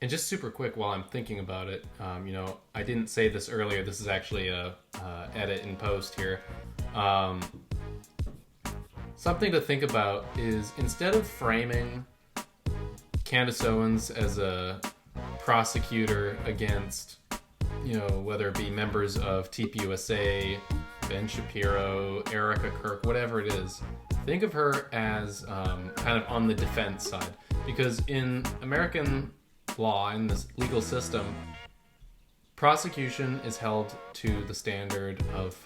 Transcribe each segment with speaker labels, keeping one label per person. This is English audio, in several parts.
Speaker 1: And just super quick while I'm thinking about it, I didn't say this earlier. This is actually a edit and post here. Um, Something to think about is instead of framing Candace Owens as a prosecutor against, whether it be members of TPUSA, Ben Shapiro, Erica Kirk, whatever it is, think of her as kind of on the defense side. Because in American law, in this legal system, prosecution is held to the standard of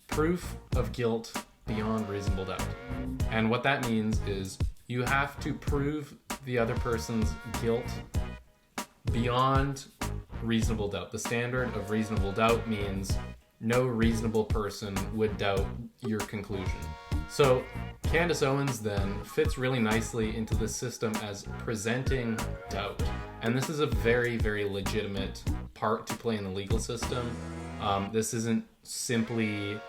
Speaker 1: proof of guilt beyond reasonable doubt. And what that means is you have to prove the other person's guilt beyond reasonable doubt. The standard of reasonable doubt means no reasonable person would doubt your conclusion. So Candace Owens then fits really nicely into this system as presenting doubt. And this is a very, very legitimate part to play in the legal system. This isn't simply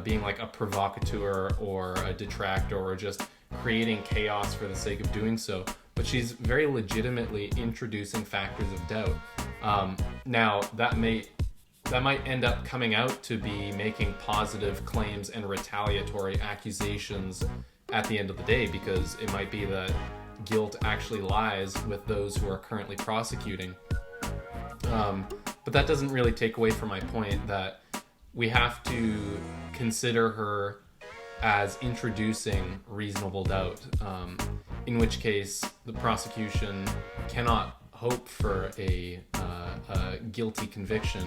Speaker 1: being like a provocateur or a detractor or just creating chaos for the sake of doing so, but she's very legitimately introducing factors of doubt. Now, that might end up coming out to be making positive claims and retaliatory accusations at the end of the day, because it might be that guilt actually lies with those who are currently prosecuting. But that doesn't really take away from my point that we have to consider her as introducing reasonable doubt, in which case the prosecution cannot hope for a guilty conviction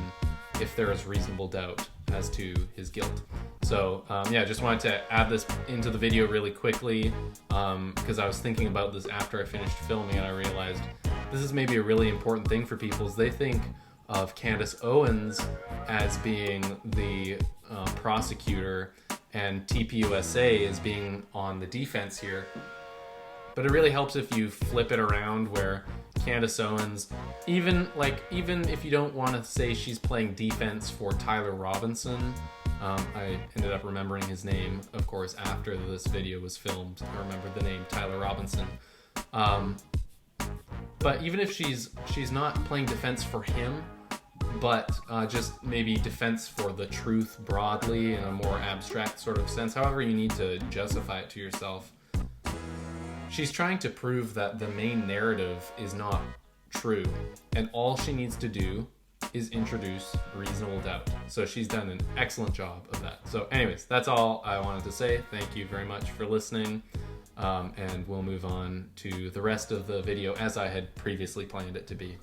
Speaker 1: if there is reasonable doubt as to his guilt. So just wanted to add this into the video really quickly, because I was thinking about this after I finished filming, and I realized this is maybe a really important thing for people, is they think of Candace Owens as being the prosecutor and TPUSA as being on the defense here. But it really helps if you flip it around, where Candace Owens, even if you don't want to say she's playing defense for Tyler Robinson, I ended up remembering his name, of course, after this video was filmed. I remembered the name Tyler Robinson. But even if she's not playing defense for him, but just maybe defense for the truth broadly in a more abstract sort of sense, however you need to justify it to yourself, she's trying to prove that the main narrative is not true, and all she needs to do is introduce reasonable doubt. So she's done an excellent job of that. So anyways, that's all I wanted to say. Thank you very much for listening, and we'll move on to the rest of the video as I had previously planned it to be.